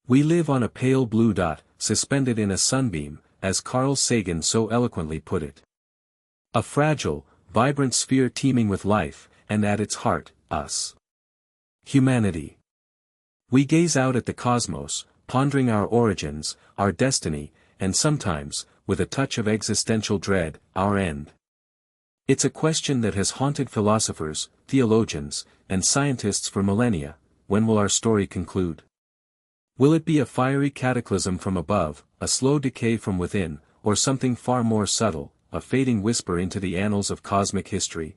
We live on a pale blue dot, suspended in a sunbeam, as Carl Sagan so eloquently put it. A fragile, vibrant sphere teeming with life, and at its heart, us. Humanity. We gaze out at the cosmos, pondering our origins, our destiny, and sometimes, with a touch of existential dread, our end. It's a question that has haunted philosophers, theologians, and scientists for millennia. When will our story conclude? Will it be a fiery cataclysm from above, a slow decay from within, or something far more subtle, a fading whisper into the annals of cosmic history?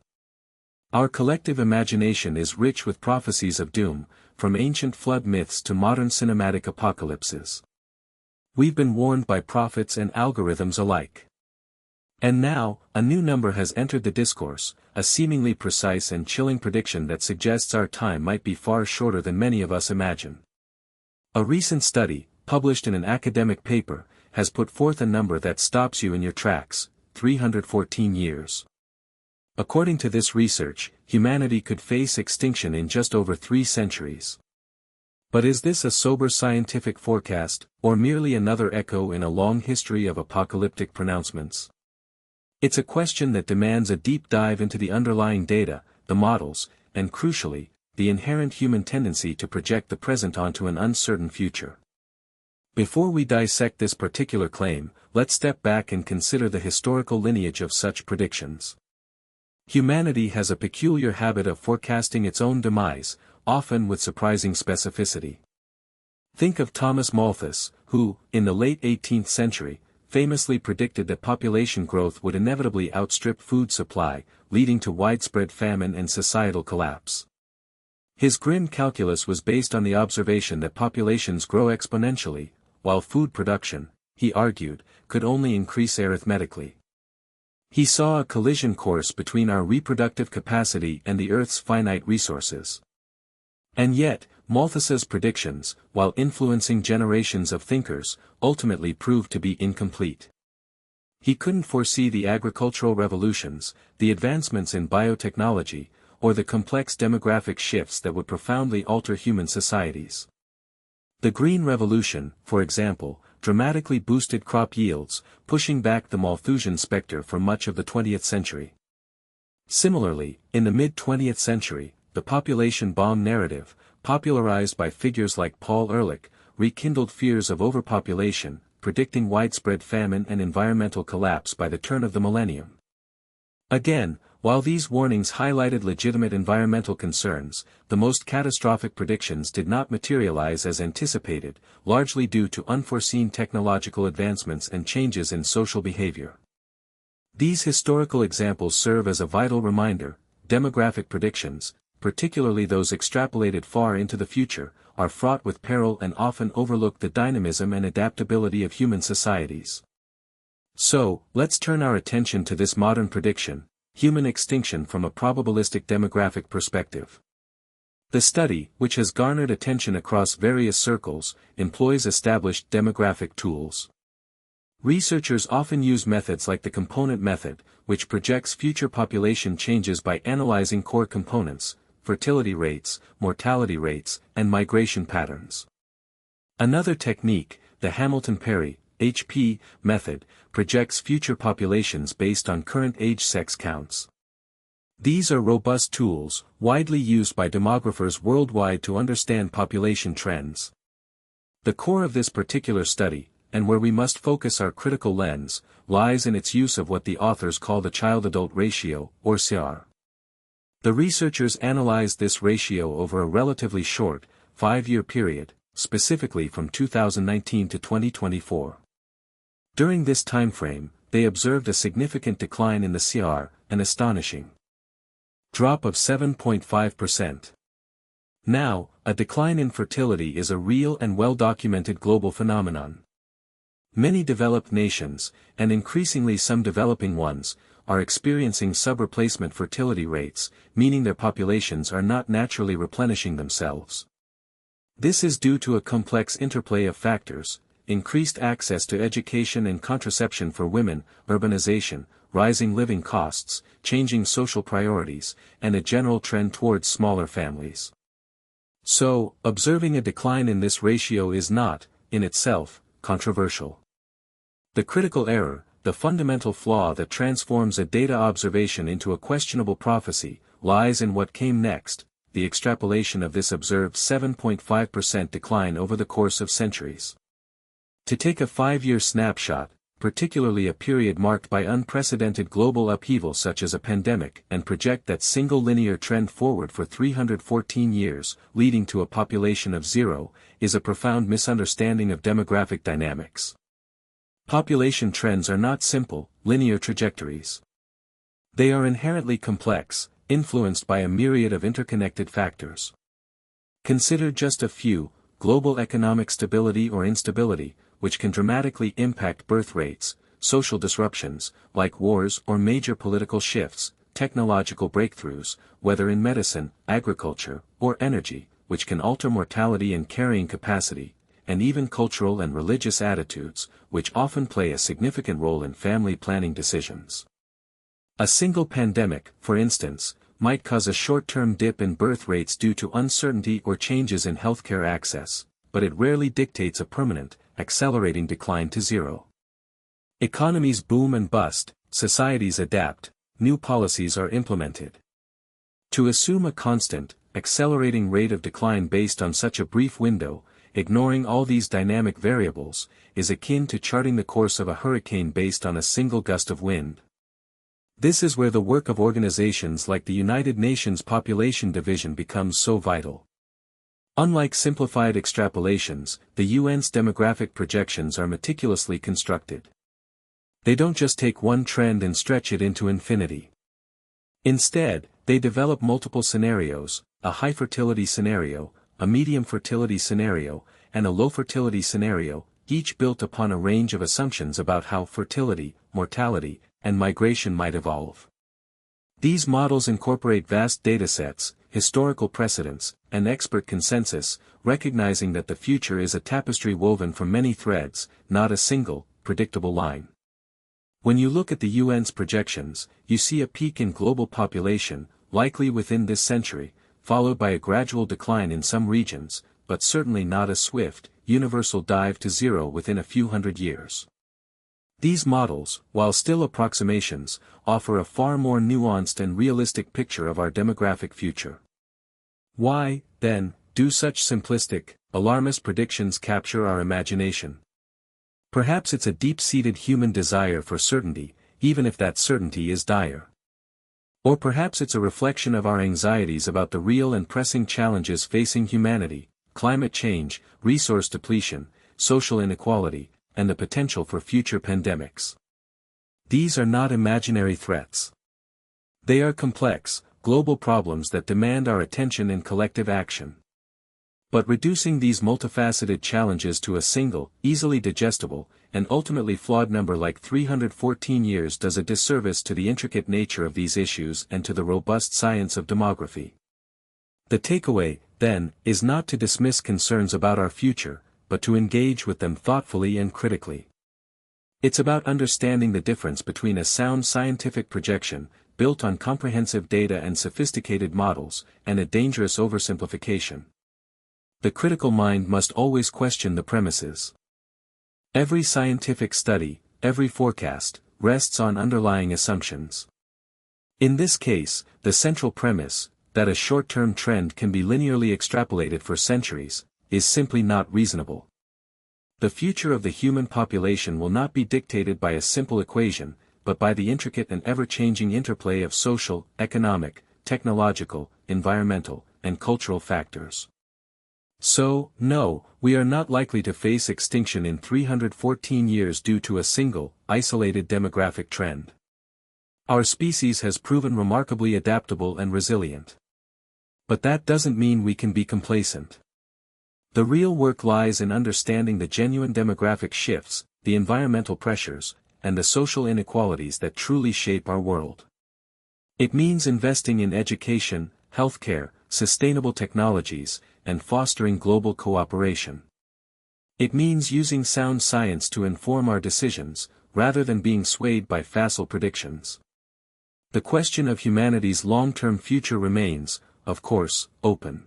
Our collective imagination is rich with prophecies of doom, from ancient flood myths to modern cinematic apocalypses. We've been warned by prophets and algorithms alike. And now, a new number has entered the discourse, a seemingly precise and chilling prediction that suggests our time might be far shorter than many of us imagine. A recent study, published in an academic paper, has put forth a number that stops you in your tracks: 314 years. According to this research, humanity could face extinction in just over 3 centuries. But is this a sober scientific forecast, or merely another echo in a long history of apocalyptic pronouncements? It's a question that demands a deep dive into the underlying data, the models, and crucially, the inherent human tendency to project the present onto an uncertain future. Before we dissect this particular claim, let's step back and consider the historical lineage of such predictions. Humanity has a peculiar habit of forecasting its own demise, often with surprising specificity. Think of Thomas Malthus, who, in the late 18th century, famously predicted that population growth would inevitably outstrip food supply, leading to widespread famine and societal collapse. His grim calculus was based on the observation that populations grow exponentially, while food production, he argued, could only increase arithmetically. He saw a collision course between our reproductive capacity and the Earth's finite resources. And yet, Malthus's predictions, while influencing generations of thinkers, ultimately proved to be incomplete. He couldn't foresee the agricultural revolutions, the advancements in biotechnology, or the complex demographic shifts that would profoundly alter human societies. The Green Revolution, for example, dramatically boosted crop yields, pushing back the Malthusian specter for much of the 20th century. Similarly, in the mid-20th century, the population bomb narrative, popularized by figures like Paul Ehrlich, rekindled fears of overpopulation, predicting widespread famine and environmental collapse by the turn of the millennium. Again, while these warnings highlighted legitimate environmental concerns, the most catastrophic predictions did not materialize as anticipated, largely due to unforeseen technological advancements and changes in social behavior. These historical examples serve as a vital reminder: demographic predictions, particularly those extrapolated far into the future, are fraught with peril and often overlook the dynamism and adaptability of human societies. So, let's turn our attention to this modern prediction: human extinction from a probabilistic demographic perspective. The study, which has garnered attention across various circles, employs established demographic tools. Researchers often use methods like the component method, which projects future population changes by analyzing core components, fertility rates, mortality rates, and migration patterns. Another technique, the Hamilton-Perry (HP) method, projects future populations based on current age-sex counts. These are robust tools, widely used by demographers worldwide to understand population trends. The core of this particular study, and where we must focus our critical lens, lies in its use of what the authors call the child-adult ratio, or CR. The researchers analyzed this ratio over a relatively short, 5-year period, specifically from 2019 to 2024. During this timeframe, they observed a significant decline in the CR, an astonishing drop of 7.5%. Now, a decline in fertility is a real and well-documented global phenomenon. Many developed nations, and increasingly some developing ones, are experiencing sub-replacement fertility rates, meaning their populations are not naturally replenishing themselves. This is due to a complex interplay of factors: increased access to education and contraception for women, urbanization, rising living costs, changing social priorities, and a general trend towards smaller families. So, observing a decline in this ratio is not, in itself, controversial. The critical error, the fundamental flaw that transforms a data observation into a questionable prophecy, lies in what came next, the extrapolation of this observed 7.5% decline over the course of centuries. To take a 5-year snapshot, particularly a period marked by unprecedented global upheaval such as a pandemic, and project that single linear trend forward for 314 years, leading to a population of zero, is a profound misunderstanding of demographic dynamics. Population trends are not simple, linear trajectories. They are inherently complex, influenced by a myriad of interconnected factors. Consider just a few: global economic stability or instability, which can dramatically impact birth rates, social disruptions, like wars or major political shifts, technological breakthroughs, whether in medicine, agriculture, or energy, which can alter mortality and carrying capacity, and even cultural and religious attitudes, which often play a significant role in family planning decisions. A single pandemic, for instance, might cause a short-term dip in birth rates due to uncertainty or changes in healthcare access, but it rarely dictates a permanent, accelerating decline to zero. Economies boom and bust, societies adapt, new policies are implemented. To assume a constant, accelerating rate of decline based on such a brief window, ignoring all these dynamic variables, is akin to charting the course of a hurricane based on a single gust of wind. This is where the work of organizations like the United Nations Population Division becomes so vital. Unlike simplified extrapolations, the UN's demographic projections are meticulously constructed. They don't just take one trend and stretch it into infinity. Instead, they develop multiple scenarios: a high fertility scenario, a medium fertility scenario, and a low fertility scenario, each built upon a range of assumptions about how fertility, mortality, and migration might evolve. These models incorporate vast datasets, historical precedents, and expert consensus, recognizing that the future is a tapestry woven from many threads, not a single, predictable line. When you look at the UN's projections, you see a peak in global population, likely within this century, followed by a gradual decline in some regions, but certainly not a swift, universal dive to zero within a few hundred years. These models, while still approximations, offer a far more nuanced and realistic picture of our demographic future. Why, then, do such simplistic, alarmist predictions capture our imagination? Perhaps it's a deep-seated human desire for certainty, even if that certainty is dire. Or perhaps it's a reflection of our anxieties about the real and pressing challenges facing humanity: climate change, resource depletion, social inequality, and the potential for future pandemics. These are not imaginary threats. They are complex, global problems that demand our attention and collective action. But reducing these multifaceted challenges to a single, easily digestible, and ultimately flawed number like 314 years does a disservice to the intricate nature of these issues and to the robust science of demography. The takeaway, then, is not to dismiss concerns about our future, but to engage with them thoughtfully and critically. It's about understanding the difference between a sound scientific projection, built on comprehensive data and sophisticated models, and a dangerous oversimplification. The critical mind must always question the premises. Every scientific study, every forecast, rests on underlying assumptions. In this case, the central premise, that a short-term trend can be linearly extrapolated for centuries, is simply not reasonable. The future of the human population will not be dictated by a simple equation, but by the intricate and ever-changing interplay of social, economic, technological, environmental, and cultural factors. So, no, we are not likely to face extinction in 314 years due to a single, isolated demographic trend. Our species has proven remarkably adaptable and resilient. But that doesn't mean we can be complacent. The real work lies in understanding the genuine demographic shifts, the environmental pressures, and the social inequalities that truly shape our world. It means investing in education, healthcare, sustainable technologies, and fostering global cooperation. It means using sound science to inform our decisions, rather than being swayed by facile predictions. The question of humanity's long-term future remains, of course, open.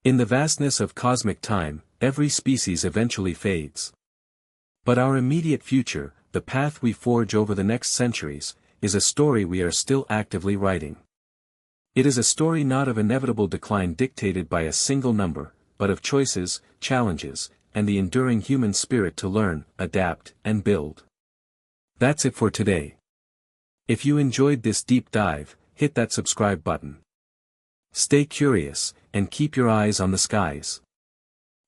In the vastness of cosmic time, every species eventually fades. But our immediate future, the path we forge over the next centuries, is a story we are still actively writing. It is a story not of inevitable decline dictated by a single number, but of choices, challenges, and the enduring human spirit to learn, adapt, and build. That's it for today. If you enjoyed this deep dive, hit that subscribe button. Stay curious, and keep your eyes on the skies.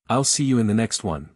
I'll see you in the next one.